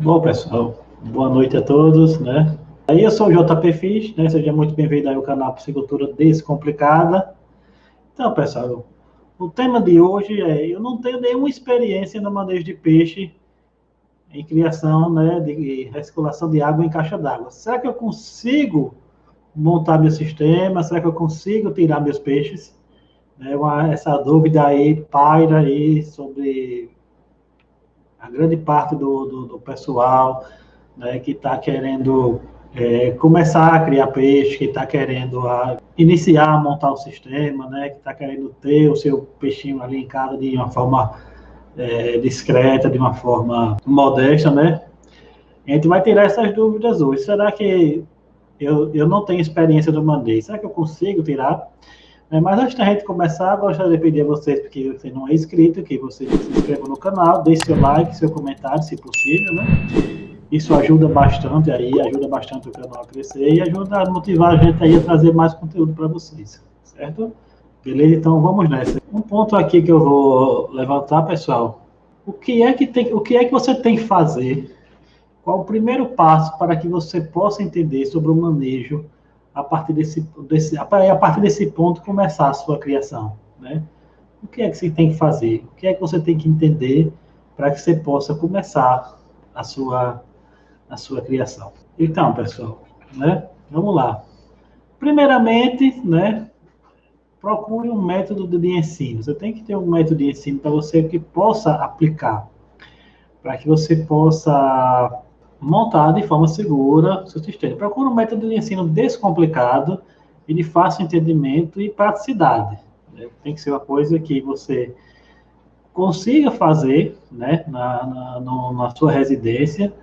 Bom, pessoal, boa noite a todos, né? Aí eu sou o JP Fish, né? Seja muito bem-vindo aí ao canal Piscicultura Descomplicada. Então, pessoal, o tema de hoje é: eu não tenho nenhuma experiência no manejo de peixe em criação, né, de recirculação de água em caixa d'água. Será que eu consigo montar meu sistema? Será que eu consigo tirar meus peixes? Essa dúvida aí paira aí sobre a grande parte do pessoal, né, que está querendo começar a criar peixe, que está querendo iniciar a montar o sistema, né, que está querendo ter o seu peixinho ali em casa de uma forma discreta, de uma forma modesta, né? A gente vai tirar essas dúvidas hoje. Será que eu não tenho experiência no manejo? Será que eu consigo tirar? Mas antes da gente começar, gostaria de pedir a vocês, porque você não é inscrito, que você se inscreva no canal, deixe seu like, seu comentário, se possível, né? Isso ajuda bastante aí, ajuda bastante o canal a crescer e ajuda a motivar a gente aí a trazer mais conteúdo para vocês, certo? Beleza? Então vamos nessa. Um ponto aqui que eu vou levantar, pessoal. O que é que você tem que fazer? Qual o primeiro passo para que você possa entender sobre o manejo a partir a partir desse ponto começar a sua criação, né? O que é que você tem que fazer? O que é que você tem que entender para que você possa começar a sua criação? Então, pessoal, né? Vamos lá. Primeiramente, né? Procure um método de ensino. Você tem que ter um método de ensino para você que possa aplicar, para que você possa montar de forma segura o seu sistema. Procure um método de ensino descomplicado e de fácil entendimento e praticidade. Né? Tem que ser uma coisa que você consiga fazer, né, na sua residência,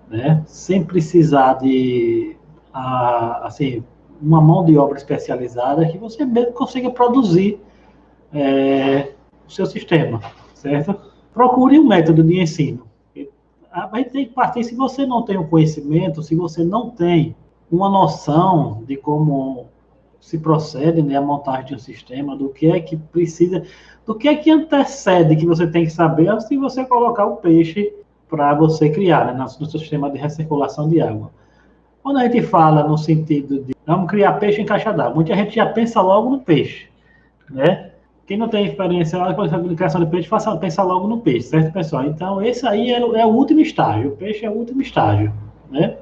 né, sem precisar de assim, uma mão de obra especializada, que você mesmo consiga produzir o seu sistema, certo? Procure um método de ensino. Vai ter que partir, se você não tem o conhecimento, se você não tem uma noção de como se procede, né, a montagem de um sistema, do que é que precisa, do que é que antecede que você tem que saber antes de você colocar o peixe para você criar, né, no seu sistema de recirculação de água. Quando a gente fala no sentido de vamos criar peixe em caixa d'água, muita gente já pensa logo no peixe, né? Quem não tem experiência na criação de peixe, pensa logo no peixe, certo, pessoal? Então, esse aí é o último estágio. O peixe é o último estágio, né?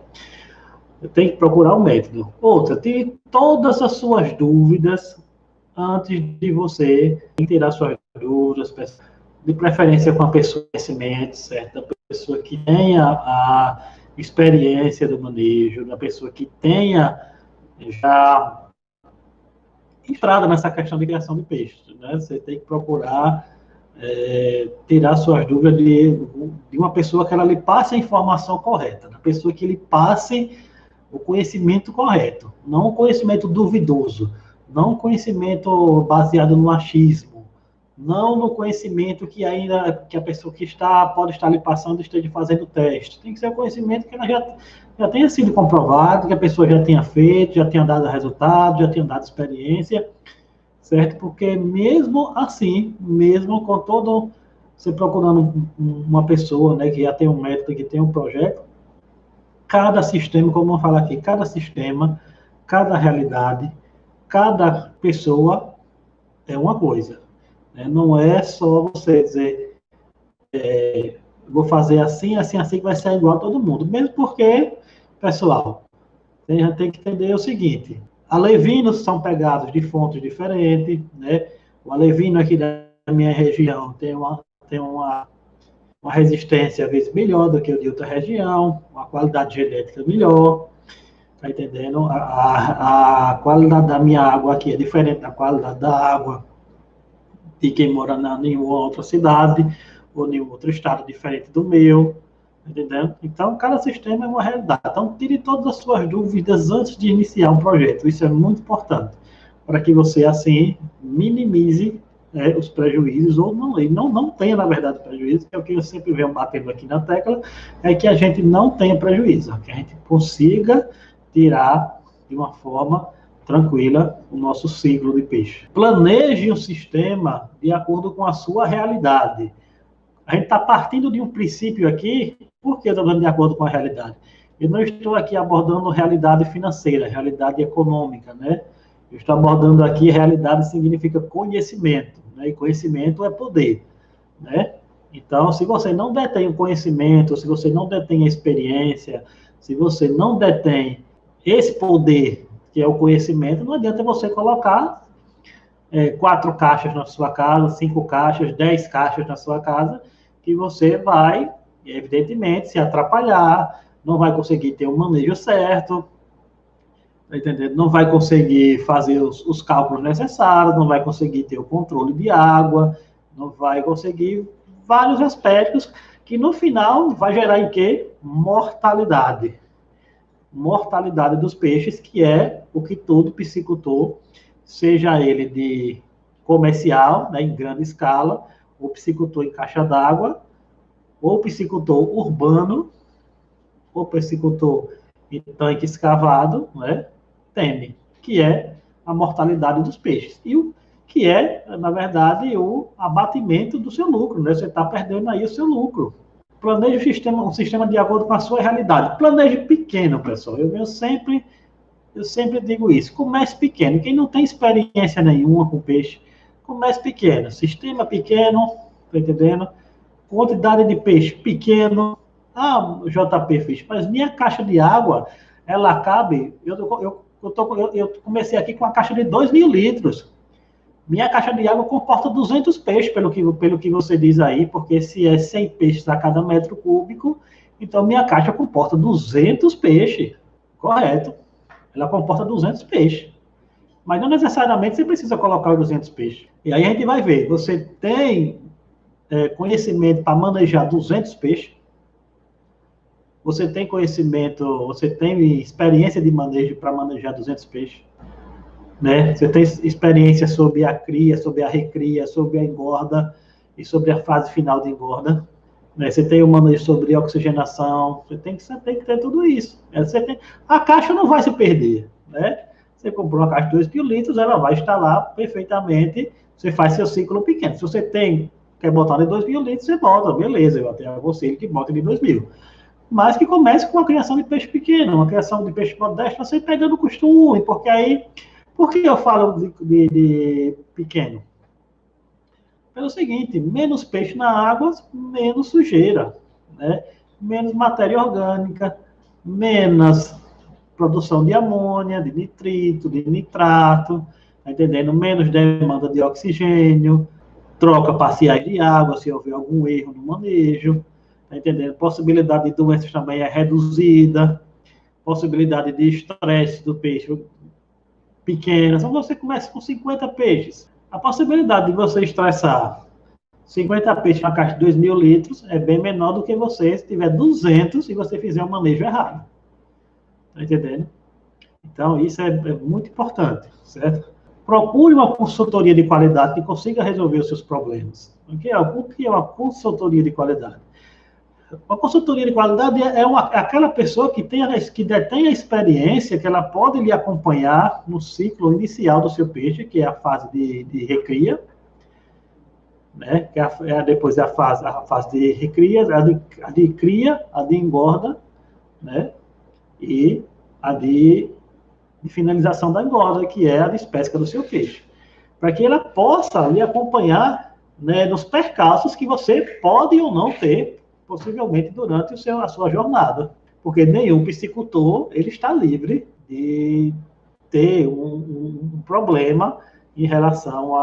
Tem que procurar um método. Outra, tire todas as suas dúvidas antes de você tirar suas dúvidas, de preferência com a pessoa de conhecimento, certo? A pessoa que tenha a experiência do manejo, da pessoa que tenha já entrada nessa questão de criação de peixes, né? Você tem que procurar tirar suas dúvidas de uma pessoa que ela lhe passe a informação correta, da pessoa que lhe passe o conhecimento correto, não o conhecimento duvidoso, não o conhecimento baseado no achismo, não no conhecimento que a pessoa que pode estar lhe passando esteja fazendo teste. Tem que ser um conhecimento que ela já tenha sido comprovado, que a pessoa já tenha feito, já tenha dado resultado, já tenha dado experiência, certo? Porque mesmo assim, mesmo com todo você procurando uma pessoa, né, que já tem um método, que tem um projeto, cada sistema, como eu falo aqui, cada sistema, cada realidade, cada pessoa é uma coisa. Né? Não é só você dizer, vou fazer assim, assim, assim, que vai ser igual a todo mundo. Mesmo porque, pessoal, a gente tem que entender o seguinte: alevinos são pegados de fontes diferentes, né? O alevino aqui da minha região tem uma resistência às vezes melhor do que o de outra região, uma qualidade genética melhor, tá entendendo? A qualidade da minha água aqui é diferente da qualidade da água de quem mora em nenhuma outra cidade ou nenhum outro estado diferente do meu, entendeu? Então, cada sistema é uma realidade. Então, tire todas as suas dúvidas antes de iniciar um projeto. Isso é muito importante, para que você, assim, minimize os prejuízos, ou não tenha, na verdade, prejuízo, que é o que eu sempre venho batendo aqui na tecla, é que a gente não tenha prejuízo, que a gente consiga tirar de uma forma tranquila o nosso ciclo de peixe. Planeje o sistema de acordo com a sua realidade. A gente está partindo de um princípio aqui, porque eu estou dando de acordo com a realidade. Eu não estou aqui abordando realidade financeira, realidade econômica, né? Eu estou abordando aqui realidade significa conhecimento, né? E conhecimento é poder, né? Então, se você não detém o conhecimento, se você não detém a experiência, se você não detém esse poder, que é o conhecimento, não adianta você colocar 4 caixas na sua casa, 5 caixas, 10 caixas na sua casa, que você vai, evidentemente, se atrapalhar, não vai conseguir ter o manejo certo, tá entendendo? Não vai conseguir fazer os cálculos necessários, não vai conseguir ter o controle de água, não vai conseguir vários aspectos que no final vai gerar em quê? Mortalidade. Mortalidade dos peixes, que é o que todo piscicultor, seja ele de comercial, né, em grande escala, ou piscicultor em caixa d'água, ou piscicultor urbano, ou piscicultor em tanque escavado, né, teme, que é a mortalidade dos peixes. E o que é, na verdade, o abatimento do seu lucro, né? Você está perdendo aí o seu lucro. Planeje um sistema de acordo com a sua realidade. Planeje pequeno, pessoal. Eu sempre digo isso. Comece pequeno. Quem não tem experiência nenhuma com peixe, comece pequeno. Sistema pequeno, tá entendendo? Quantidade de peixe pequeno. Ah, JP Fish, mas minha caixa de água, ela cabe. Eu comecei aqui com uma caixa de 2.000 litros. Minha caixa de água comporta 200 peixes, pelo que você diz aí, porque se é 100 peixes a cada metro cúbico, então minha caixa comporta 200 peixes. Correto. Ela comporta 200 peixes. Mas não necessariamente você precisa colocar os 200 peixes. E aí a gente vai ver, você tem conhecimento para manejar 200 peixes, você tem conhecimento, você tem experiência de manejo para manejar 200 peixes, né? Você tem experiência sobre a cria, sobre a recria, sobre a engorda e sobre a fase final de engorda, né? Você tem o manejo sobre oxigenação, você tem que ter tudo isso. A caixa não vai se perder, né? Você comprou uma caixa de 2 litros, ela vai estar lá perfeitamente, você faz seu ciclo pequeno. Se você quer botar de 2.000 litros, você bota, beleza, eu até aconselho que bota de 2.000. Mas que comece com a criação de peixe pequeno, uma criação de peixe modesto, você pegando costume, porque aí, por que eu falo de pequeno? Pelo seguinte, menos peixe na água, menos sujeira, né? Menos matéria orgânica, menos produção de amônia, de nitrito, de nitrato, tá entendendo? Menos demanda de oxigênio, troca parciais de água, se houver algum erro no manejo, tá entendendo? Possibilidade de doenças também é reduzida, possibilidade de estresse do peixe pequena. Então você começa com 50 peixes. A possibilidade de você estressar 50 peixes na caixa de 2.000 litros é bem menor do que você se tiver 200 e você fizer um manejo errado. Tá entendendo? Então, isso é muito importante, certo? Procure uma consultoria de qualidade que consiga resolver os seus problemas. O que é uma consultoria de qualidade? Uma consultoria de qualidade é aquela pessoa que detém a experiência, que ela pode lhe acompanhar no ciclo inicial do seu peixe, que é a fase de recria, né? Que depois a fase de recria, a de cria, a de engorda, né? E a de finalização da engorda, que é a despesca do seu peixe. Para que ela possa lhe acompanhar, né, nos percalços que você pode ou não ter, possivelmente, durante a sua jornada. Porque nenhum piscicultor ele está livre de ter um problema em relação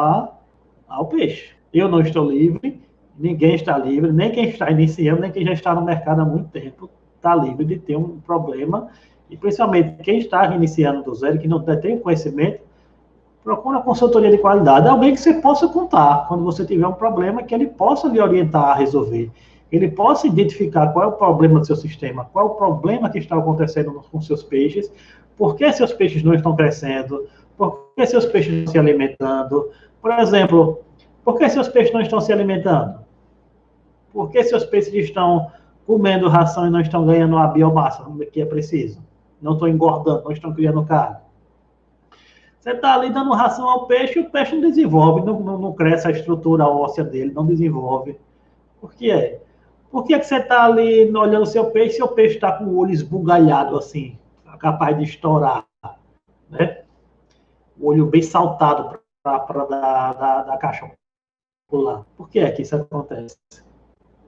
ao peixe. Eu não estou livre, ninguém está livre, nem quem está iniciando, nem quem já está no mercado há muito tempo está livre de ter um problema. E principalmente quem está iniciando do zero, que não tem conhecimento, procura uma consultoria de qualidade, alguém que você possa contar quando você tiver um problema, que ele possa lhe orientar a resolver. Ele possa identificar qual é o problema do seu sistema, qual é o problema que está acontecendo com seus peixes, por que seus peixes não estão crescendo, por que seus peixes não estão se alimentando. Por exemplo, por que seus peixes não estão se alimentando? Por que seus peixes estão comendo ração e não estão ganhando a biomassa que é preciso? Não estão engordando, não estão criando carne. Você está ali dando ração ao peixe e o peixe não desenvolve, não cresce a estrutura óssea dele, não desenvolve. Por que é? Por que você está ali olhando o seu peixe está com o olho esbugalhado assim, capaz de estourar, né? O olho bem saltado para da caixa pular. Por que é que isso acontece?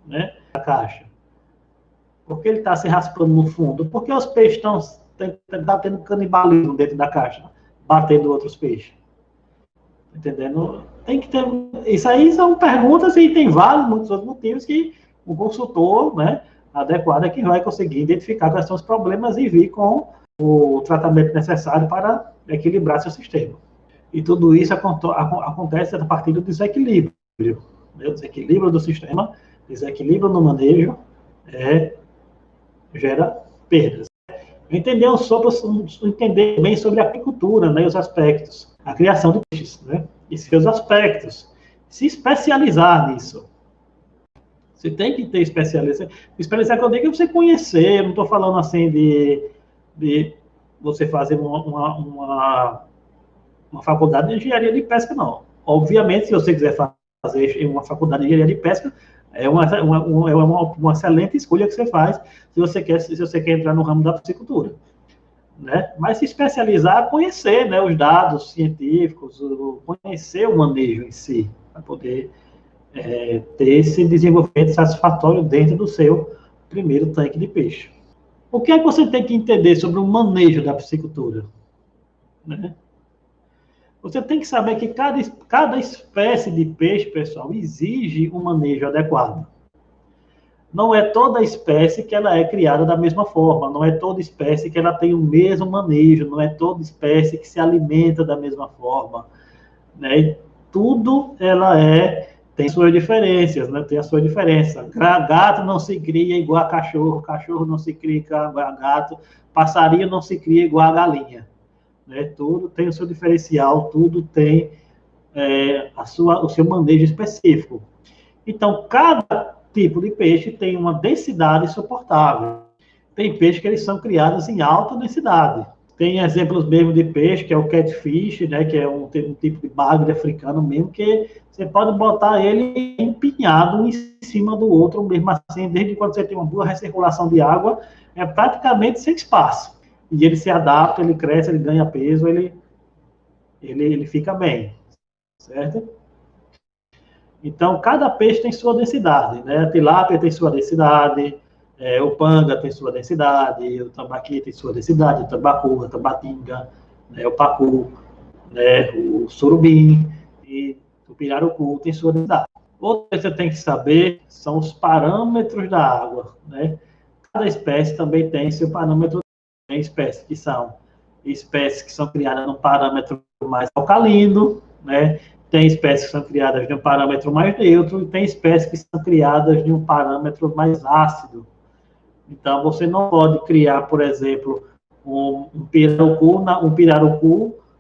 Né? A caixa. Por que ele está se raspando no fundo? Porque os peixes estão tendo canibalismo dentro da caixa, batendo outros peixes. Entendendo? Tem que ter. Isso aí são perguntas e tem vários, muitos outros motivos que o consultor, né, adequado é que vai conseguir identificar quais são os problemas e vir com o tratamento necessário para equilibrar seu sistema. E tudo isso acontece a partir do desequilíbrio. O desequilíbrio do sistema, desequilíbrio no manejo, gera perdas. Entender bem sobre a apicultura, né, os aspectos, a criação de peixes, né, e seus aspectos. Se especializar nisso. Você tem que ter especialização. Especializar quando eu digo você conhecer, eu não estou falando assim de você fazer uma faculdade de engenharia de pesca, não. Obviamente, se você quiser fazer uma faculdade de engenharia de pesca, é uma excelente escolha que você faz se você quer entrar no ramo da piscicultura. Né? Mas se especializar, conhecer, né, os dados científicos, conhecer o manejo em si, para poder ter esse desenvolvimento satisfatório dentro do seu primeiro tanque de peixe. O que é que você tem que entender sobre o manejo da piscicultura? Né? Você tem que saber que cada espécie de peixe, pessoal, exige um manejo adequado. Não é toda espécie que ela é criada da mesma forma, não é toda espécie que ela tem o mesmo manejo, não é toda espécie que se alimenta da mesma forma, né? Tudo tem suas diferenças, né? Tem a sua diferença. Gato não se cria igual a cachorro, cachorro não se cria igual a gato, passarinho não se cria igual a galinha, né? Tudo tem o seu diferencial, tudo tem o seu manejo específico. Então, cada tipo de peixe tem uma densidade suportável. Tem peixes que eles são criados em alta densidade. Tem exemplos mesmo de peixe, que é o catfish, né, que é um tipo de bagre africano mesmo, que você pode botar ele empinhado um em cima do outro, mesmo assim, desde quando você tem uma boa recirculação de água, é praticamente sem espaço. E ele se adapta, ele cresce, ele ganha peso, ele fica bem, certo? Então, cada peixe tem sua densidade, né? A tilápia tem sua densidade, o panga tem sua densidade, o tambaqui tem sua densidade, o tambacu, a tambatinga, né? O pacu, né? O surubim e o pirarucu tem sua densidade. Outra coisa que você tem que saber são os parâmetros da água, né? Cada espécie também tem seu parâmetro. Tem espécies que são criadas num parâmetro mais alcalino, né? Tem espécies que são criadas de um parâmetro mais neutro e tem espécies que são criadas de um parâmetro mais ácido. Então, você não pode criar, por exemplo, um pirarucu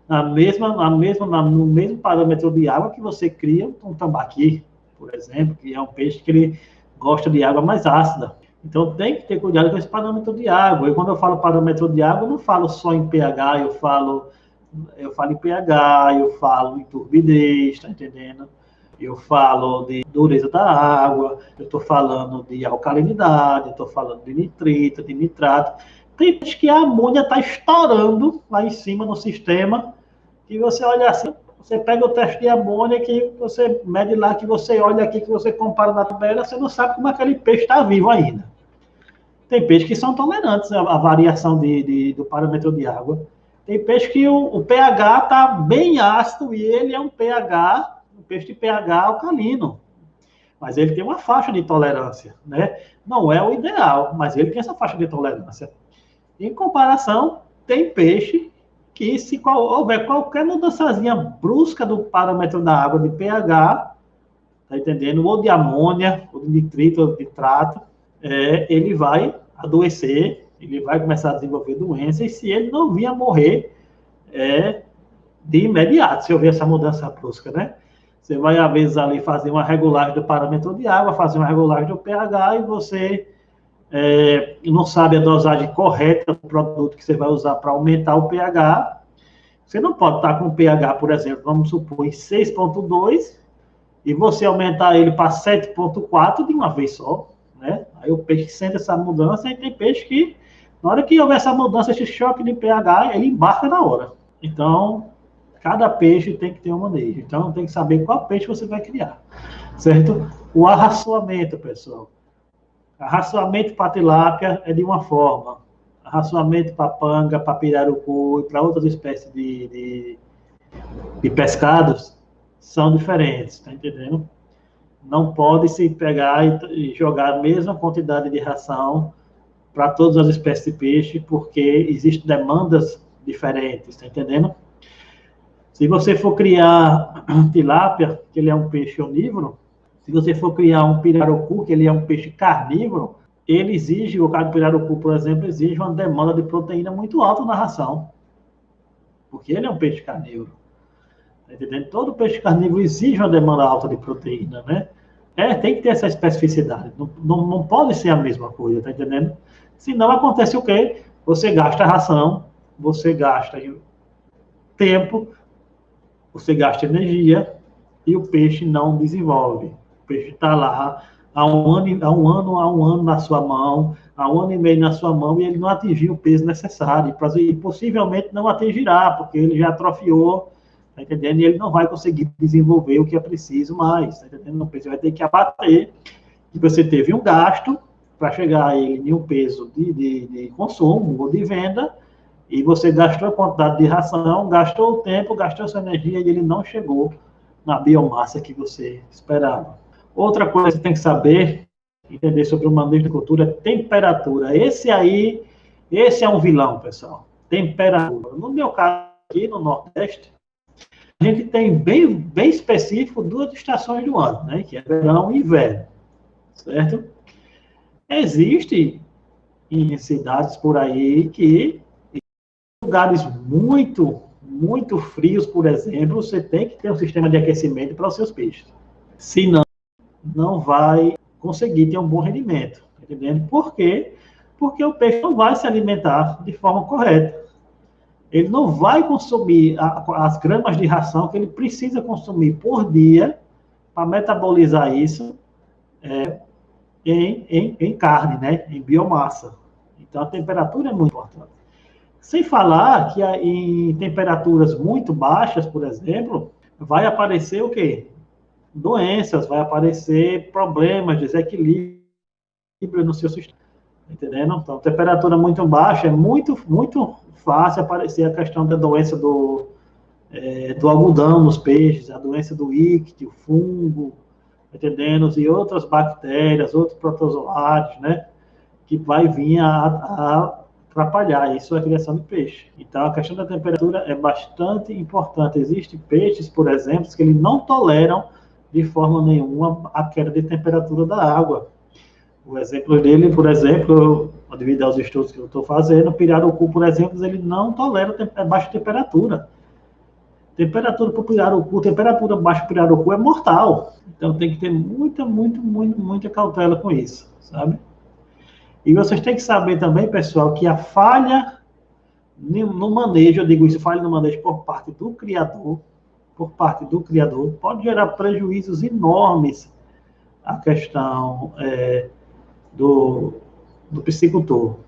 no mesmo parâmetro de água que você cria um tambaqui, por exemplo, que é um peixe que ele gosta de água mais ácida. Então, tem que ter cuidado com esse parâmetro de água. E quando eu falo parâmetro de água, eu não falo só em pH, eu falo em pH, eu falo em turbidez, tá entendendo? Eu falo de dureza da água, eu estou falando de alcalinidade, eu estou falando de nitrito, de nitrato. Tem vezes que a amônia está estourando lá em cima no sistema, e você olha assim, você pega o teste de amônia, que você mede lá, que você olha aqui, que você compara na tabela, você não sabe como aquele peixe está vivo ainda. Tem peixes que são tolerantes à variação do parâmetro de água. Tem peixe que o pH está bem ácido e ele é um peixe de pH alcalino. Mas ele tem uma faixa de tolerância, né? Não é o ideal, mas ele tem essa faixa de tolerância. Em comparação, tem peixe que, se houver qualquer mudançazinha brusca do parâmetro da água de pH, tá entendendo? Ou de amônia, ou de nitrito, ou de nitrato, ele vai adoecer, ele vai começar a desenvolver doença, e se ele não vir a morrer, de imediato, se houver essa mudança brusca, né? Você vai, às vezes, ali fazer uma regulagem do parâmetro de água, fazer uma regulagem do pH, e você não sabe a dosagem correta do produto que você vai usar para aumentar o pH. Você não pode estar com o pH, por exemplo, vamos supor, em 6,2, e você aumentar ele para 7,4 de uma vez só, né? Aí o peixe sente essa mudança, e tem peixe que, na hora que houver essa mudança, esse choque de pH, ele embarca na hora. Então, cada peixe tem que ter um manejo. Então, tem que saber qual peixe você vai criar, certo? O arraçoamento, pessoal. Arraçoamento para tilápia é de uma forma. Arraçoamento para panga, para pirarucu e para outras espécies de pescados são diferentes, tá entendendo? Não pode se pegar e jogar a mesma quantidade de ração para todas as espécies de peixe, porque existem demandas diferentes, tá entendendo? Se você for criar tilápia, que ele é um peixe onívoro, se você for criar um pirarucu, que ele é um peixe carnívoro, ele exige, o caso do pirarucu, por exemplo, exige uma demanda de proteína muito alta na ração, porque ele é um peixe carnívoro. Tá entendendo? Todo peixe carnívoro exige uma demanda alta de proteína, né? Tem que ter essa especificidade. Não pode ser a mesma coisa, tá entendendo? Senão acontece o quê? Você gasta ração, você gasta tempo, você gasta energia e o peixe não desenvolve. O peixe está lá há um ano na sua mão, há 1 ano e meio na sua mão, e ele não atingiu o peso necessário. E possivelmente não atingirá, porque ele já atrofiou, tá entendendo? E ele não vai conseguir desenvolver o que é preciso mais, tá entendendo? O peixe vai ter que abater, e você teve um gasto para chegar a ele em um peso de consumo ou de venda, e você gastou a quantidade de ração, gastou o tempo, gastou sua energia, e ele não chegou na biomassa que você esperava. Outra coisa que você tem que saber, entender sobre o manejo de cultura, é temperatura. Esse é um vilão, pessoal. Temperatura. No meu caso, aqui no Nordeste, a gente tem bem específico 2 estações do ano, né? Que é verão e inverno, certo? Existe em cidades por aí que, em lugares muito frios, por exemplo, você tem que ter um sistema de aquecimento para os seus peixes. Senão, não vai conseguir ter um bom rendimento, entendendo? Por quê? Porque o peixe não vai se alimentar de forma correta. Ele não vai consumir as gramas de ração que ele precisa consumir por dia para metabolizar isso em carne, né? Em biomassa. Então, a temperatura é muito importante. Sem falar que em temperaturas muito baixas, por exemplo, vai aparecer o quê? Doenças, vai aparecer problemas, desequilíbrio no seu sistema, entendendo? Então, temperatura muito baixa, é muito fácil aparecer a questão da doença do algodão nos peixes, a doença do íctio, o fungo, entendendo? E outras bactérias, outros protozoários, né? Que vai vir a atrapalhar isso a criação de peixe. Então, a questão da temperatura é bastante importante. Existem peixes, por exemplo, que eles não toleram de forma nenhuma a queda de temperatura da água. O exemplo dele, por exemplo, devido aos estudos que eu estou fazendo, o pirarucu, por exemplo, ele não tolera baixa temperatura. Temperatura para o pirarucu, temperatura baixa para o pirarucu é mortal. Então tem que ter muita cautela com isso, sabe? E vocês têm que saber também, pessoal, que a falha no manejo, eu digo isso, falha no manejo por parte do criador, pode gerar prejuízos enormes à questão do piscicultor.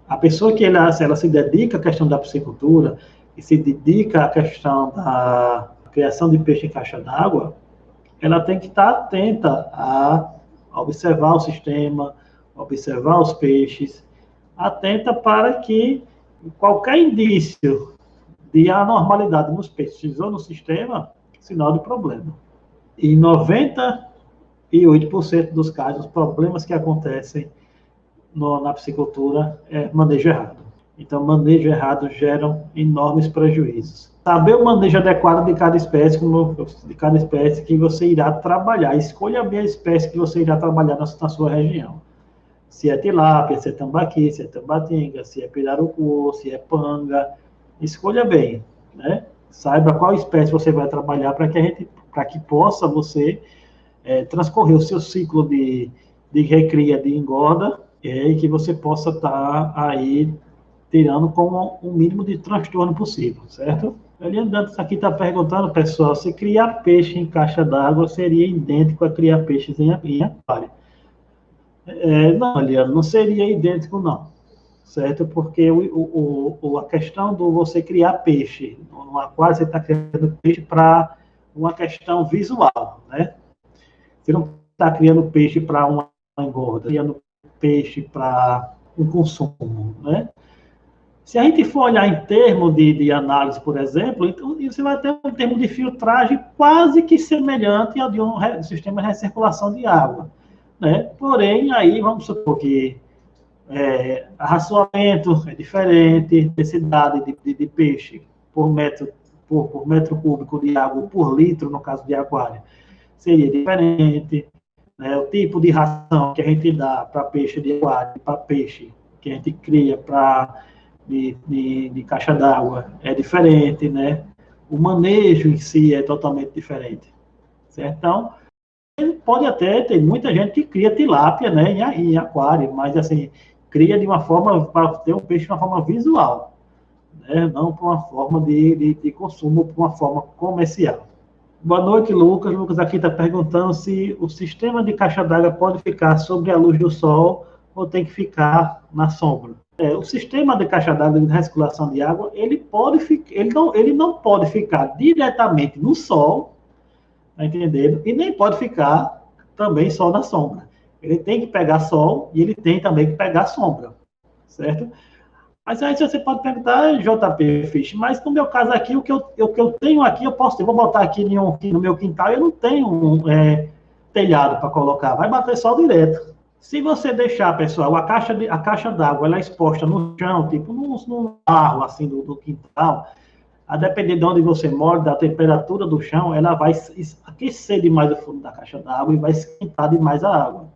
A pessoa que ela se dedica à questão da piscicultura e se dedica à questão da criação de peixe em caixa d'água, ela tem que estar atenta a observar o sistema, observar os peixes, atenta para que qualquer indício de anormalidade nos peixes ou no sistema, sinal de problema. Em 98% dos casos, os problemas que acontecem na piscicultura é manejo errado. Então, manejo errado geram enormes prejuízos. Saber o manejo adequado de cada espécie, que você irá trabalhar. Escolha bem a espécie que você irá trabalhar na sua região. Se é tilápia, se é tambaqui, se é tambatinga, se é pirarucu, se é panga. Escolha bem, né? Saiba qual espécie você vai trabalhar para que possa você transcorrer o seu ciclo de recria, de engorda, e que você possa estar aí tirando com o mínimo de transtorno possível, certo? Eliane Dantas aqui está perguntando, pessoal, se criar peixe em caixa d'água seria idêntico a criar peixes em aquário. Não, Eliane, não seria idêntico, não. Certo? Porque a questão do você criar peixe no aquário, você está criando peixe para uma questão visual, né? Você não está criando peixe para uma engorda, criando peixe para um consumo, né? Se a gente for olhar em termos de análise, por exemplo, então você vai ter um termo de filtragem quase que semelhante ao de um sistema de recirculação de água, né? Porém, aí vamos supor que arraçoamento é diferente, densidade de peixe por metro cúbico de água, por litro, no caso de aquário, seria diferente, né? O tipo de ração que a gente dá para peixe de aquário, para peixe que a gente cria de caixa d'água é diferente, né? O manejo em si é totalmente diferente, certo? Então, pode até ter muita gente que cria tilápia, né, em aquário, mas assim, cria de uma forma para ter um peixe de uma forma visual, né, não por uma forma de consumo, por uma forma comercial. Boa noite, Lucas. Lucas aqui está perguntando se o sistema de caixa d'água pode ficar sobre a luz do sol ou tem que ficar na sombra. O sistema de caixa d'água de recirculação de água, ele não pode ficar diretamente no sol, tá entendendo? E nem pode ficar também só na sombra. Ele tem que pegar sol e ele tem também que pegar sombra, certo? Mas aí você pode perguntar, JP Fish, mas no meu caso aqui, o que eu tenho aqui, eu vou botar aqui no meu quintal, eu não tenho telhado para colocar, vai bater sol direto. Se você deixar, pessoal, a caixa d'água ela é exposta no chão, tipo num barro assim do quintal, a depender de onde você mora, da temperatura do chão, ela vai aquecer demais o fundo da caixa d'água e vai esquentar demais a água.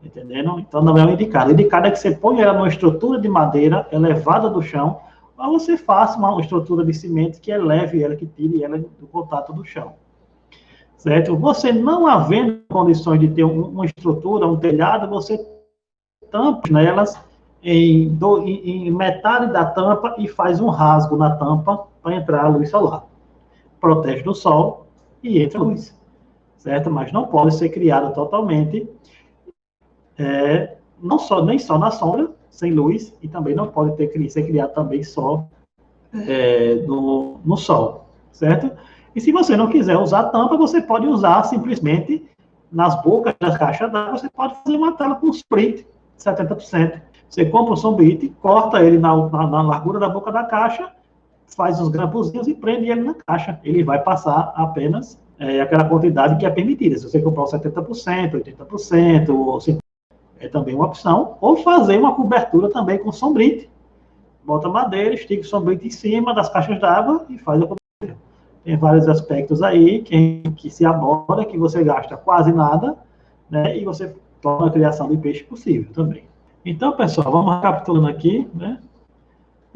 Entendendo? Então não é o indicado. O indicado é que você põe ela numa estrutura de madeira elevada do chão, ou você faça uma estrutura de cimento que eleve ela, que tire ela do contato do chão. Certo? Você não havendo condições de ter uma estrutura, um telhado, você tampa nelas em metade da tampa e faz um rasgo na tampa para entrar a luz solar. Protege do sol e entra a luz. Certo? Mas não pode ser criado totalmente nem só na sombra, sem luz, e também não pode ser criado também só no sol, certo? E se você não quiser usar tampa, você pode usar simplesmente nas bocas das caixas d'água, você pode fazer uma tela com sprit, 70%. Você compra o sombrite, corta ele na largura da boca da caixa, faz os grampozinhos e prende ele na caixa. Ele vai passar apenas aquela quantidade que é permitida. Se você comprar o 70%, 80%, ou 50%, é também uma opção, ou fazer uma cobertura também com sombrite. Bota madeira, estica o sombrite em cima das caixas d'água e faz a cobertura. Tem vários aspectos aí que se aborda, que você gasta quase nada, né, e você torna a criação de peixe possível também. Então, pessoal, vamos recapitulando aqui, né,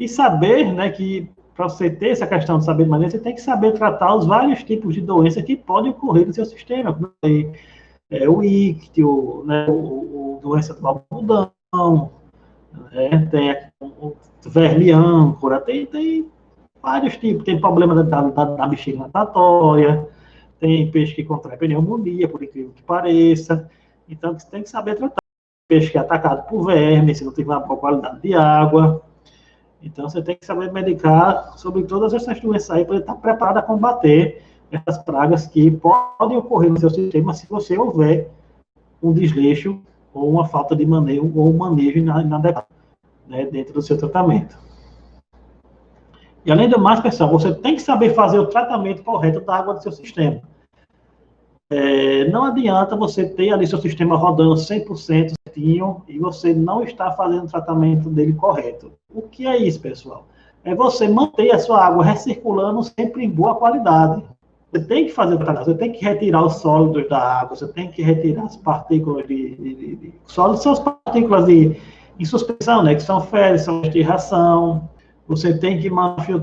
e saber, né, que para você ter essa questão de saber de maneira, você tem que saber tratar os vários tipos de doenças que podem ocorrer no seu sistema, como o íctio, né, doença do algodão, né, tem o verme âncora, tem vários tipos, tem problema da bexiga natatória, tem peixe que contrai pneumonia, por incrível que pareça, então você tem que saber tratar. Peixe que é atacado por verme, se não tem uma boa qualidade de água, então você tem que saber medicar sobre todas essas doenças aí, para estar preparado a combater essas pragas que podem ocorrer no seu sistema se você houver um desleixo ou uma falta de manejo ou um manejo inadequado, né, dentro do seu tratamento. E além do mais, pessoal, você tem que saber fazer o tratamento correto da água do seu sistema. Não adianta você ter ali seu sistema rodando 100% certinho e você não está fazendo o tratamento dele correto. O que é isso, pessoal? É você manter a sua água recirculando sempre em boa qualidade. Você tem que fazer o tratamento, você tem que retirar os sólidos da água, você tem que retirar as partículas de sólidos, são as partículas em suspensão, né, que são fezes, são de ração. Você tem que manter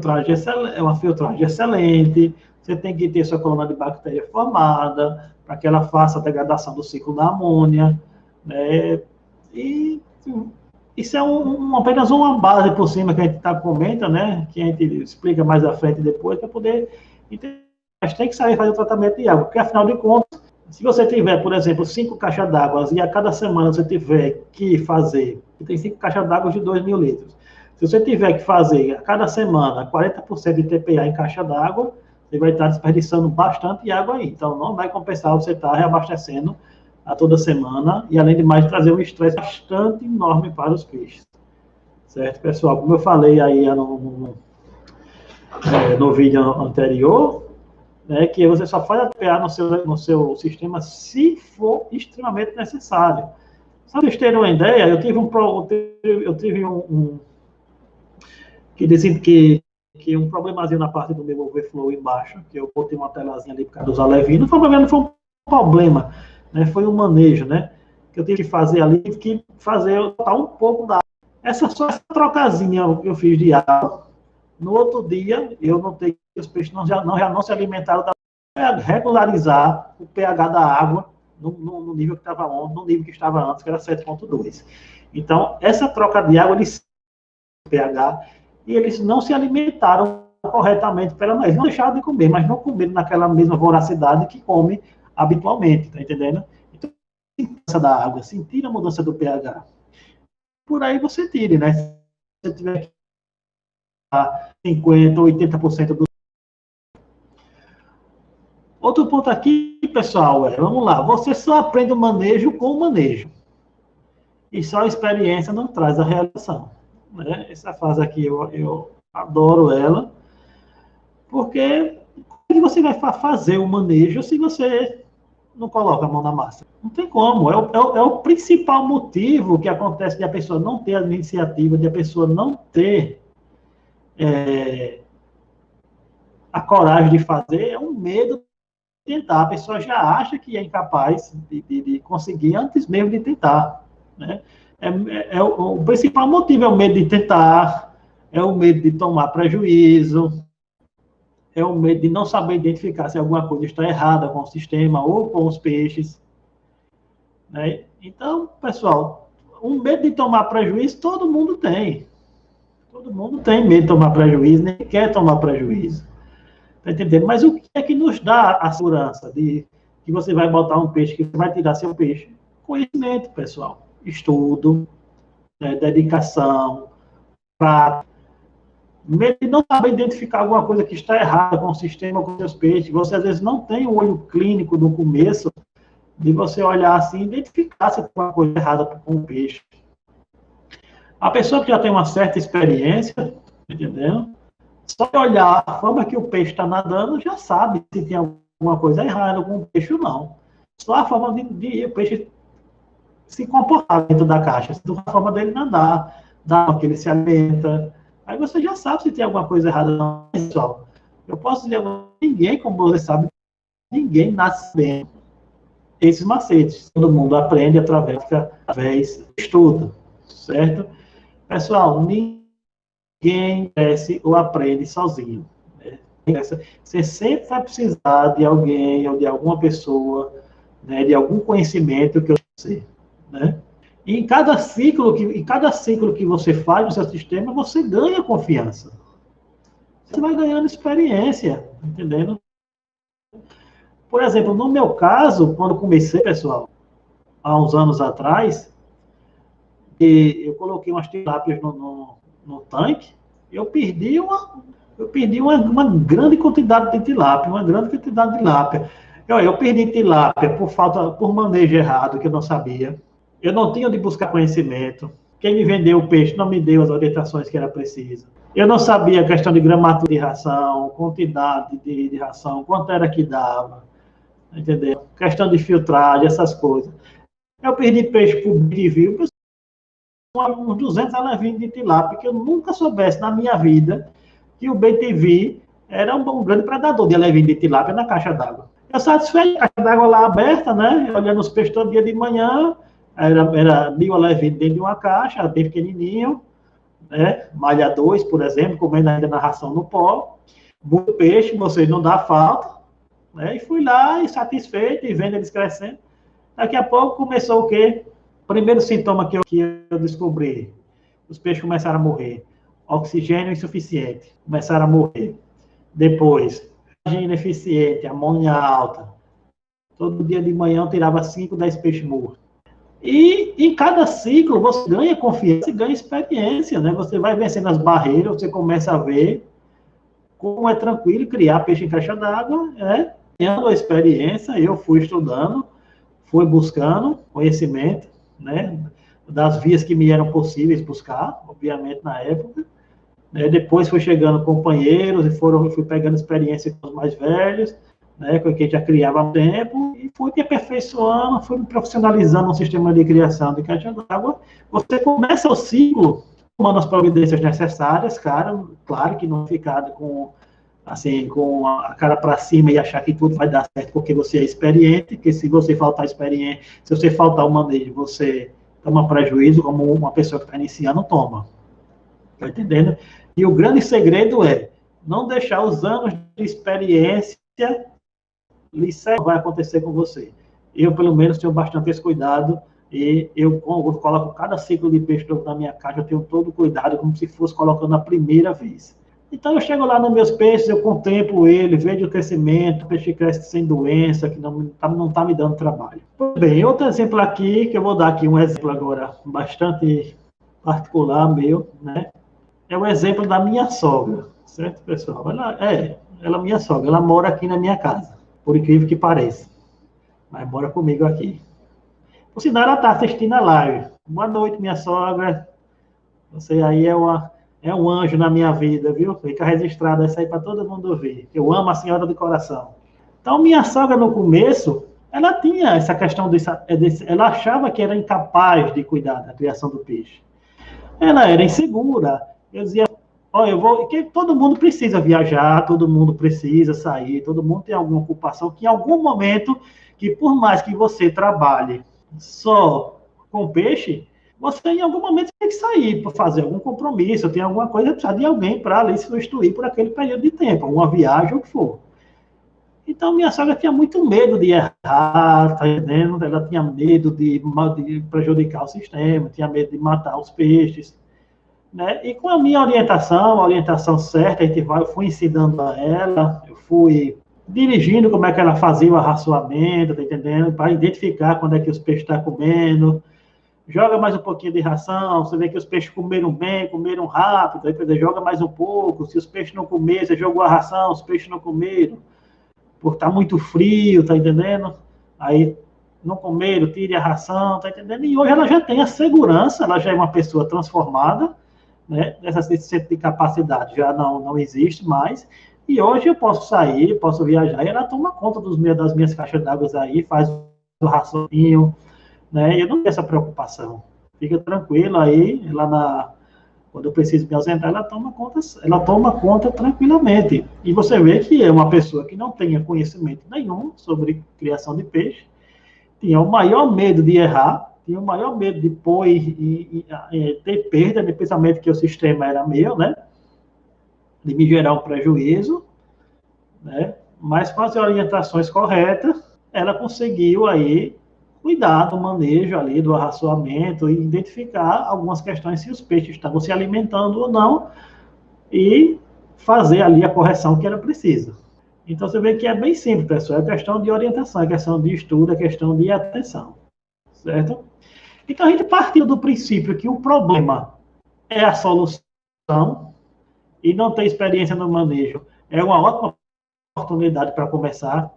uma filtragem excelente, você tem que ter sua coluna de bactéria formada, para que ela faça a degradação do ciclo da amônia, né, e isso é apenas uma base por cima que a gente comenta, né? Que a gente explica mais à frente depois, para poder entender. Mas tem que saber fazer o tratamento de água, porque afinal de contas, se você tiver, por exemplo, 5 caixas d'água e a cada semana você tiver que fazer, tem 5 caixas d'água de 2.000 litros. Se você tiver que fazer a cada semana 40% de TPA em caixa d'água, você vai estar desperdiçando bastante água aí. Então, não vai compensar você estar reabastecendo a toda semana e, além de mais, trazer um estresse bastante enorme para os peixes. Certo, pessoal? Como eu falei aí no vídeo anterior, né, que você só faz APA no seu sistema se for extremamente necessário. Só para vocês terem uma ideia, eu tive que dizem que um problemazinho na parte do meu overflow embaixo, que eu botei uma telazinha ali por causa dos alevinos. Não foi um problema, né? Foi um manejo, né? Que eu tive que fazer ali, tive que botar um pouco da só essa trocazinha que eu fiz de água. No outro dia, eu notei que os peixes já não se alimentaram regularizar o pH da água no nível que estava ontem, no nível que estava antes, que era 7,2. Então, essa troca de água, eles pH, e eles não se alimentaram corretamente pela nós. Não deixaram de comer, mas não comeram naquela mesma voracidade que come habitualmente, tá entendendo? Então, a mudança da água, sentir a mudança do pH. Por aí você tire, né? Se você tiver que 50% ou 80% do. Outro ponto aqui, pessoal, vamos lá. Você só aprende o manejo com o manejo. E só a experiência não traz a realização. Né? Essa fase aqui eu adoro ela, porque como você vai fazer o manejo se você não coloca a mão na massa? Não tem como. É o principal motivo que acontece de a pessoa não ter a iniciativa, de a pessoa não ter a coragem de fazer, é um medo de tentar. A pessoa já acha que é incapaz de conseguir antes mesmo de tentar. Né? O principal motivo é o medo de tentar, é o medo de tomar prejuízo, é o medo de não saber identificar se alguma coisa está errada com o sistema ou com os peixes. Né? Então, pessoal, o medo de tomar prejuízo todo mundo tem. Todo mundo tem medo de tomar prejuízo, nem quer tomar prejuízo. Tá entendendo? Mas o que é que nos dá a segurança de que você vai botar um peixe, que você vai tirar seu peixe? Conhecimento, pessoal. Estudo, né, dedicação, prática. Medo de não saber identificar alguma coisa que está errada com o sistema, com os seus peixes. Você, às vezes, não tem o olho clínico no começo de você olhar assim e identificar se tem alguma coisa errada com o peixe. A pessoa que já tem uma certa experiência, entendeu? Só olhar a forma que o peixe está nadando, já sabe se tem alguma coisa errada com o peixe ou não. Só a forma de o peixe se comportar dentro da caixa, a forma dele nadar, da forma que ele se alimenta. Aí você já sabe se tem alguma coisa errada ou não, pessoal. Eu posso dizer, ninguém, como você sabe, ninguém nasce bem. Esses macetes, todo mundo aprende através do estudo, certo? Pessoal, ninguém cresce ou aprende sozinho. Né? Você sempre vai precisar de alguém ou de alguma pessoa, né, de algum conhecimento que você, né? E em cada ciclo que você faz no seu sistema, você ganha confiança. Você vai ganhando experiência, entendendo? Por exemplo, no meu caso, quando comecei, pessoal, há uns anos atrás, eu coloquei umas tilápias no tanque, eu perdi uma grande quantidade de tilápia, Eu perdi tilápia por manejo errado, que eu não sabia. Eu não tinha onde buscar conhecimento. Quem me vendeu o peixe não me deu as orientações que era preciso. Eu não sabia a questão de gramatura de ração, quantidade de ração, quanto era que dava, entendeu? Questão de filtragem, essas coisas. Eu perdi peixe por BTV, uns 200 alevinhos de tilápia, que eu nunca soubesse na minha vida que o BTV era um grande predador de alevinho de tilápia na caixa d'água. Eu satisfeito, a caixa d'água lá aberta, né? Olhando os peixes todo dia de manhã, era 1.000 alevinhos dentro de uma caixa, bem pequenininho, né? Malha 2, por exemplo, comendo ainda na ração no pó. Muito peixe, vocês não dá falta. Né? E fui lá, satisfeito, e vendo eles crescendo. Daqui a pouco começou o quê? O primeiro sintoma que eu descobri, os peixes começaram a morrer. Oxigênio insuficiente, começaram a morrer. Depois, oxigênio ineficiente, amônia alta. Todo dia de manhã eu tirava 5, 10 peixes mortos. E em cada ciclo você ganha confiança e ganha experiência, né? Você vai vencendo as barreiras, você começa a ver como é tranquilo criar peixe em caixa d'água, ganhando a experiência. Eu fui estudando, fui buscando conhecimento, né? Das vias que me eram possíveis buscar, obviamente, na época. Depois foi chegando companheiros e fui pegando experiência com os mais velhos, né, com quem já criava há tempo, e fui me aperfeiçoando, fui me profissionalizando no sistema de criação de caixa d'água. Você começa o ciclo tomando as providências necessárias, cara, claro que não ficar com a cara para cima e achar que tudo vai dar certo porque você é experiente, porque se você faltar experiência, se você faltar o manejo, você toma prejuízo, como uma pessoa que está iniciando toma. Tá entendendo? E o grande segredo é não deixar os anos de experiência vai acontecer com você. Eu, pelo menos, tenho bastante esse cuidado e eu coloco cada ciclo de peixe na minha caixa, eu tenho todo o cuidado, como se fosse colocando a primeira vez. Então, eu chego lá nos meus peixes, eu contemplo ele, vejo o crescimento, o peixe cresce sem doença, que não tá me dando trabalho. Bem, outro exemplo aqui, que eu vou dar aqui um exemplo agora bastante particular meu, né? É o exemplo da minha sogra, certo, pessoal? Ela é minha sogra, ela mora aqui na minha casa, por incrível que pareça, mas mora comigo aqui. Por sinal, ela está assistindo a live. Boa noite, minha sogra. Você aí é um anjo na minha vida, viu? Fica registrado essa aí para todo mundo ver. Eu amo a senhora do coração. Então, minha sogra, no começo, ela tinha essa questão ela achava que era incapaz de cuidar da criação do peixe. Ela era insegura. Eu dizia, que todo mundo precisa viajar, todo mundo precisa sair, todo mundo tem alguma ocupação, que em algum momento, que por mais que você trabalhe só com peixe, você em algum momento tem que sair para fazer algum compromisso, tem alguma coisa, precisa de alguém para ali substituir por aquele período de tempo, uma viagem ou o que for. Então, minha sogra tinha muito medo de errar, tá entendendo? Ela tinha medo de prejudicar o sistema, tinha medo de matar os peixes. Né? E com a minha orientação, a orientação certa, eu fui ensinando a ela, eu fui dirigindo como é que ela fazia o arraçoamento, tá entendendo? Para identificar quando é que os peixes estão comendo. Joga mais um pouquinho de ração, você vê que os peixes comeram bem, comeram rápido, aí depois joga mais um pouco. Se os peixes não comeram, você jogou a ração, os peixes não comeram, por estar muito frio, tá entendendo? Aí não comeram, tire a ração, tá entendendo? E hoje ela já tem a segurança, ela já é uma pessoa transformada, né? Esse centro de capacidade já não existe mais, e hoje eu posso sair, posso viajar, e ela toma conta das minhas caixas d'água aí, faz o racioninho, né? E eu não tenho essa preocupação. Fica tranquilo aí, quando eu preciso me ausentar, ela toma conta tranquilamente. E você vê que é uma pessoa que não tenha conhecimento nenhum sobre criação de peixe, tinha o maior medo de errar, tinha o maior medo de pôr e ter perda, de pensamento que o sistema era meu, né? De me gerar um prejuízo, né? Mas com as orientações corretas, ela conseguiu aí cuidar do manejo ali, do arraçoamento, e identificar algumas questões se os peixes estavam se alimentando ou não, e fazer ali a correção que era precisa. Então, você vê que é bem simples, pessoal. É questão de orientação, é questão de estudo, é questão de atenção. Certo? Então, a gente partiu do princípio que o problema é a solução, e não ter experiência no manejo é uma ótima oportunidade para começar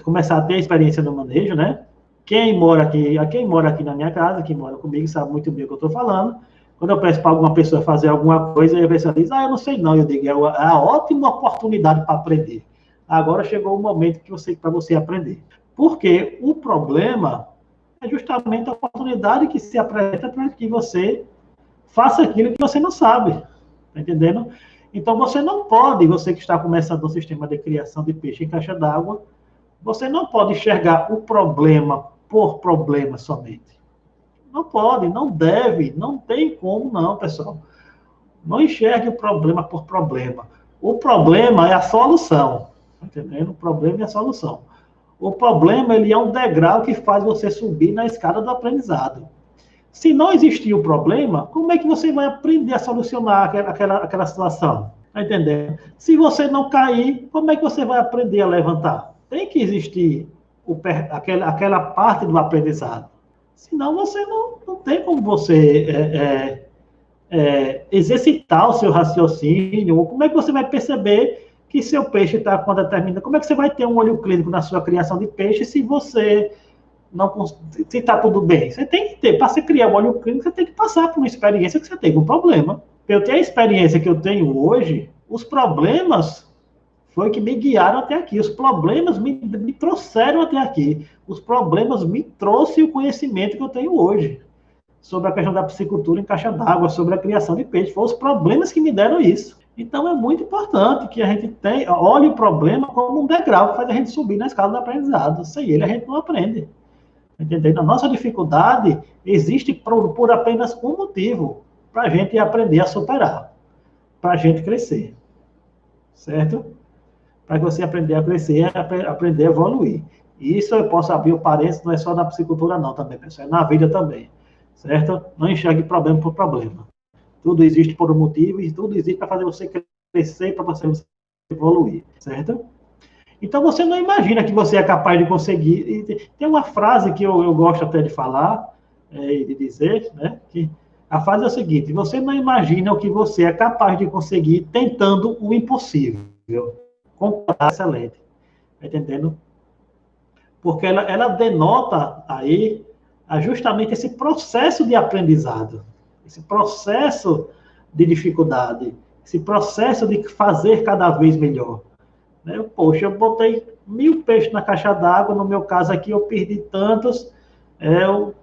começar a ter experiência no manejo, né? Quem mora aqui na minha casa, quem mora comigo, sabe muito bem o que eu estou falando. Quando eu peço para alguma pessoa fazer alguma coisa, e a pessoa diz, eu não sei não. Eu digo, é a ótima oportunidade para aprender. Agora chegou o momento para você aprender. Porque o problema é justamente a oportunidade que se apresenta para que você faça aquilo que você não sabe. Tá entendendo? Então, você que está começando o sistema de criação de peixe em caixa d'água, você não pode enxergar o problema por problema somente. Não pode, não deve, não tem como não, pessoal. Não enxergue o problema por problema. O problema é a solução. Entendendo? O problema é a solução. O problema, ele é um degrau que faz você subir na escada do aprendizado. Se não existir o problema, como é que você vai aprender a solucionar aquela situação? Tá entendendo? Se você não cair, como é que você vai aprender a levantar? Tem que existir aquela parte do aprendizado. Senão você não tem como você exercitar o seu raciocínio, ou como é que você vai perceber que seu peixe está com determinada... Como é que você vai ter um olho clínico na sua criação de peixe se você não, se está tudo bem? Você tem que ter, para você criar um olho clínico, você tem que passar por uma experiência que você teve um problema. Eu tenho a experiência que eu tenho hoje, os problemas foi que me guiaram até aqui, os problemas me trouxeram até aqui, os problemas me trouxeram o conhecimento que eu tenho hoje sobre a questão da piscicultura em caixa d'água, sobre a criação de peixe. Foram os problemas que me deram isso. Então é muito importante que a gente olhe o problema como um degrau que faz a gente subir na escala do aprendizado. Sem ele a gente não aprende. Entendeu? A nossa dificuldade existe por apenas um motivo, para a gente aprender a superar, para a gente crescer. Certo? Para você aprender a crescer, aprender a evoluir. E isso eu posso abrir o parênteses, não é só na piscicultura não também, pessoal, é na vida também. Certo? Não enxergue problema por problema. Tudo existe por um motivo e tudo existe para fazer você crescer, para você evoluir. Certo? Então você não imagina que você é capaz de conseguir. Tem uma frase que eu gosto até de falar, de dizer, né? Que a frase é o seguinte: você não imagina o que você é capaz de conseguir tentando o impossível. Concordar, excelente. Tá entendendo? Porque ela denota aí justamente esse processo de aprendizado, esse processo de dificuldade, esse processo de fazer cada vez melhor. Poxa, eu botei 1000 peixes na caixa d'água, no meu caso aqui eu perdi tantos, eu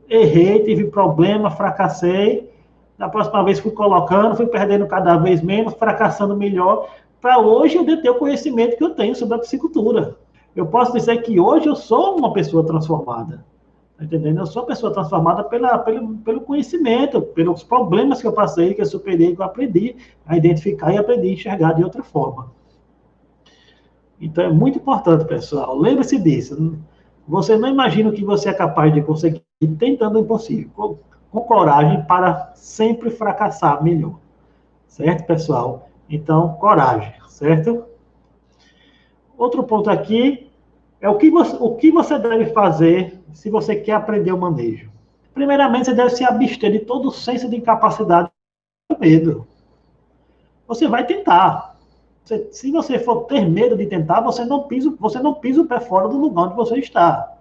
errei, tive problema, fracassei, da próxima vez fui colocando, fui perdendo cada vez menos, fracassando melhor, para hoje eu ter o conhecimento que eu tenho sobre a piscicultura. Eu posso dizer que hoje eu sou uma pessoa transformada. Tá entendendo? Eu sou uma pessoa transformada pelo conhecimento, pelos problemas que eu passei, que eu superei, que eu aprendi a identificar e aprendi a enxergar de outra forma. Então é muito importante, pessoal. Lembre-se disso. Você não imagina o que você é capaz de conseguir tentando o impossível. Com coragem para sempre fracassar melhor. Certo, pessoal? Então, coragem, certo? Outro ponto aqui é o que você deve fazer se você quer aprender o manejo. Primeiramente, você deve se abster de todo o senso de incapacidade e medo. Você vai tentar. Se você for ter medo de tentar, você não pisa o pé fora do lugar onde você está.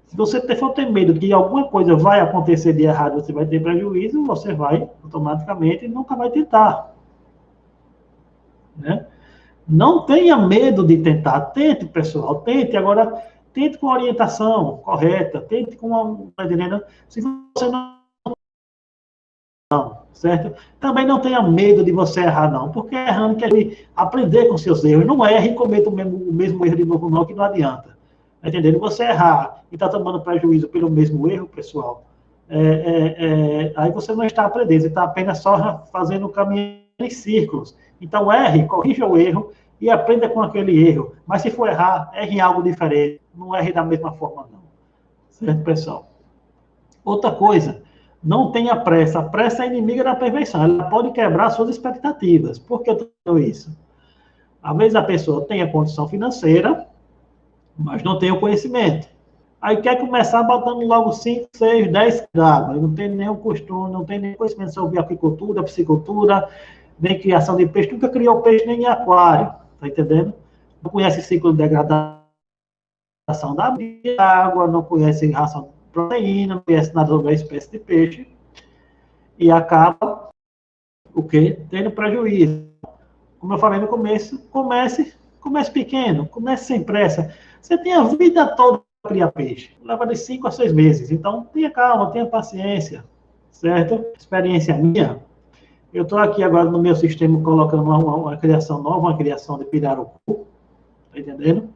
Se você for ter medo de que alguma coisa vai acontecer de errado, você vai ter prejuízo, você vai automaticamente e nunca vai tentar. Né? Não tenha medo de tentar. Tente, pessoal, tente. Agora, tente com a orientação correta, tente com uma... Tá entendendo? Se você não, certo? Também não tenha medo de você errar, não, porque errando quer aprender com seus erros. Não erre e cometa o mesmo erro de novo, não, que não adianta. Tá entendendo? Você errar e está tomando prejuízo pelo mesmo erro, pessoal, aí você não está aprendendo, você está apenas só fazendo o caminho em círculos. Então, erre, corrija o erro e aprenda com aquele erro. Mas se for errar, erre em algo diferente. Não erre da mesma forma, não. Certo, pessoal? Outra coisa, não tenha pressa. A pressa é inimiga da perfeição. Ela pode quebrar suas expectativas. Por que eu estou dizendo isso? Às vezes a pessoa tem a condição financeira, mas não tem o conhecimento. Aí quer começar botando logo 5, 6, 10 d'água. Não tem nenhum costume, não tem nenhum conhecimento sobre aquicultura, piscicultura, nem criação de peixe. Nunca criou peixe nem em aquário. Tá entendendo? Não conhece ciclo de degradação da água, não conhece ração de proteína, não conhece nada sobre a espécie de peixe. E acaba, o quê? Tendo prejuízo. Como eu falei no começo, comece pequeno, comece sem pressa. Você tem a vida toda para criar peixe. Leva de 5 a 6 meses. Então, tenha calma, tenha paciência. Certo? Experiência minha. Eu estou aqui agora no meu sistema colocando uma criação nova, uma criação de pirarucu. Tá entendendo?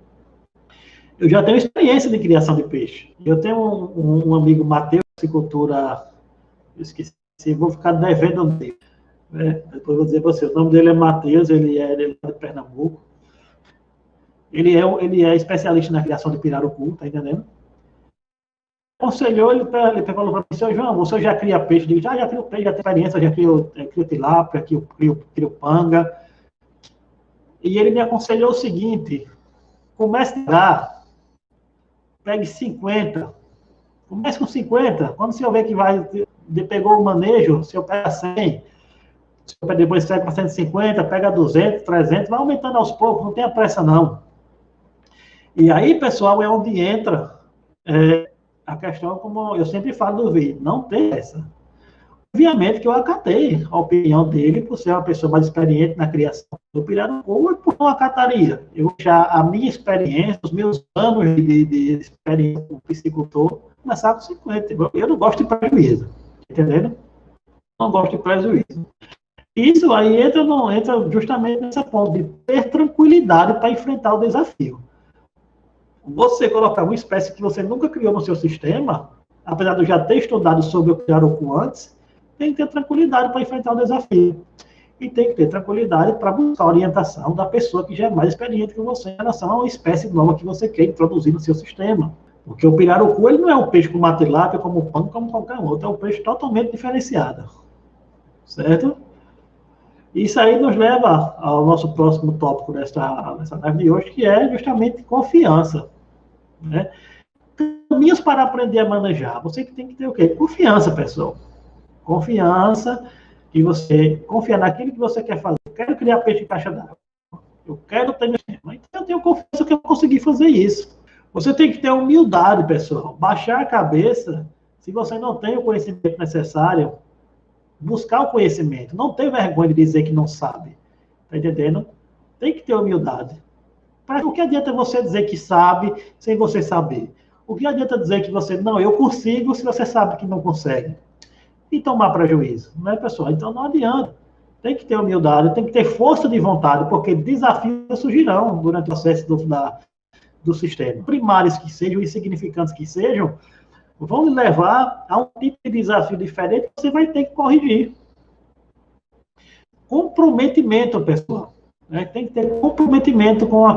Eu já tenho experiência de criação de peixe. Eu tenho um amigo, Matheus, piscicultura, eu esqueci, vou ficar devendo dele. Depois vou dizer para você, o nome dele é Matheus, ele é de Pernambuco. Ele é especialista na criação de pirarucu, tá entendendo? aconselhou, ele falou para mim, seu João, você já cria peixe? Eu digo, já crio peixe, já tenho experiência, já crio tilápia, crio panga. E ele me aconselhou o seguinte, comece a dar, pegue 50, comece com 50, quando você ver que pegou o manejo, se eu pego 100, se eu depois pega para 150, pega 200, 300, vai aumentando aos poucos, não tenha pressa não. E aí, pessoal, é onde entra a questão, como eu sempre falo do vídeo, não tem essa. Obviamente que eu acatei a opinião dele, por ser uma pessoa mais experiente na criação do pirarucu, e por não acataria. Eu já, a minha experiência, os meus anos de experiência como piscicultor, começar com 50. Eu não gosto de prejuízo, entendendo? Não gosto de prejuízo. Isso aí entra justamente nesse ponto de ter tranquilidade para enfrentar o desafio. Você colocar uma espécie que você nunca criou no seu sistema, apesar de eu já ter estudado sobre o pirarucu antes, tem que ter tranquilidade para enfrentar o desafio. E tem que ter tranquilidade para buscar a orientação da pessoa que já é mais experiente que você em relação a uma espécie nova que você quer introduzir no seu sistema. Porque o pirarucu, ele não é um peixe como a tilápia, como o panga, como qualquer outro. É um peixe totalmente diferenciado. Certo? Isso aí nos leva ao nosso próximo tópico dessa live de hoje, que é justamente confiança. Né? Caminhos para aprender a manejar. Você que tem que ter o quê? Confiança, pessoal. Confiança, que você confia naquilo que você quer fazer. Eu quero criar peixe em caixa d'água. Eu quero ter meu sistema. Então eu tenho confiança que eu vou conseguir fazer isso. Você tem que ter humildade, pessoal. Baixar a cabeça, se você não tem o conhecimento necessário, buscar o conhecimento. Não ter vergonha de dizer que não sabe. Tá entendendo? Tem que ter humildade. O que adianta você dizer que sabe sem você saber? O que adianta dizer que você, não, eu consigo, se você sabe que não consegue? E tomar prejuízo, né, pessoal? Então não adianta. Tem que ter humildade, tem que ter força de vontade, porque desafios surgirão durante o processo do sistema. Primários que sejam, insignificantes que sejam, vão lhe levar a um tipo de desafio diferente que você vai ter que corrigir. Comprometimento, pessoal. Né? Tem que ter comprometimento com a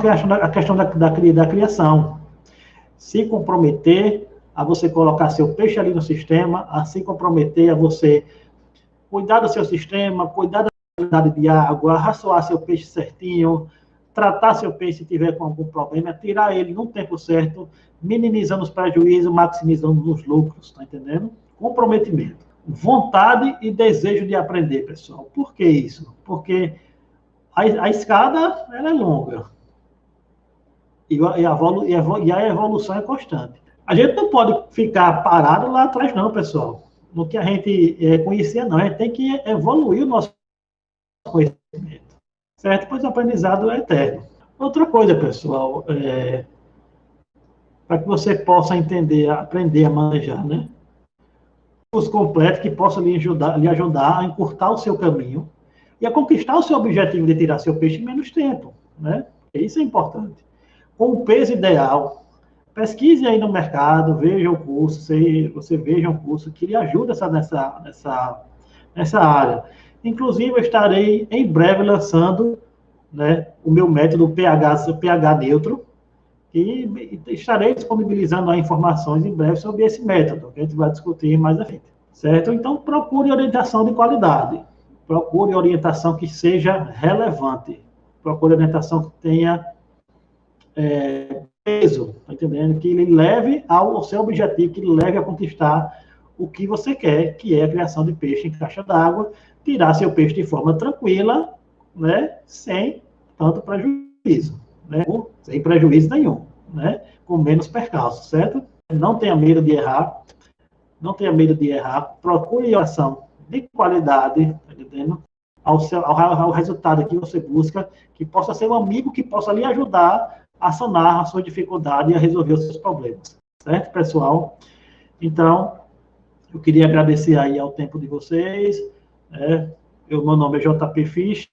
questão da criação. Se comprometer a você colocar seu peixe ali no sistema, a se comprometer a você cuidar do seu sistema, cuidar da qualidade de água, raçoar seu peixe certinho, tratar seu peixe se tiver com algum problema, tirar ele no tempo certo, minimizando os prejuízos, maximizando os lucros, tá entendendo? Comprometimento. Vontade e desejo de aprender, pessoal. Por que isso? Porque a escada, ela é longa. E a evolução é constante. A gente não pode ficar parado lá atrás, não, pessoal. No que a gente conhecia, não. A gente tem que evoluir o nosso conhecimento. Certo? Pois o aprendizado é eterno. Outra coisa, pessoal, para que você possa entender, aprender a manejar, né? Os completos que possam lhe ajudar a encurtar o seu caminho e a conquistar o seu objetivo de tirar seu peixe em menos tempo, né? Isso é importante. Com o peso ideal, pesquise aí no mercado, veja o curso, você veja um curso que lhe ajuda nessa área. Inclusive, eu estarei em breve lançando, né, o meu método pH neutro, e estarei disponibilizando informações em breve sobre esse método, que a gente vai discutir mais à frente, certo? Então, procure orientação de qualidade, procure orientação que seja relevante, procure orientação que tenha peso, tá entendendo? Que ele leve ao seu objetivo, que ele leve a conquistar o que você quer, que é a criação de peixe em caixa d'água, tirar seu peixe de forma tranquila, né? Sem tanto prejuízo, né? Sem prejuízo nenhum, né? Com menos percalço, certo? Não tenha medo de errar, não tenha medo de errar, procure orientação de qualidade, tá entendendo? Ao resultado que você busca, que possa ser um amigo que possa lhe ajudar a sanar a sua dificuldade e a resolver os seus problemas. Certo, pessoal? Então, eu queria agradecer aí ao tempo de vocês. Meu nome é JP Fish,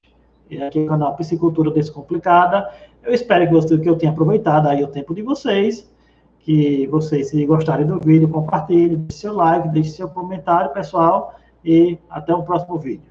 e aqui é o canal Piscicultura Descomplicada. Eu espero que eu tenha aproveitado aí o tempo de vocês, que vocês, se gostarem do vídeo, compartilhem, deixe seu like, deixe seu comentário, pessoal, e até o próximo vídeo.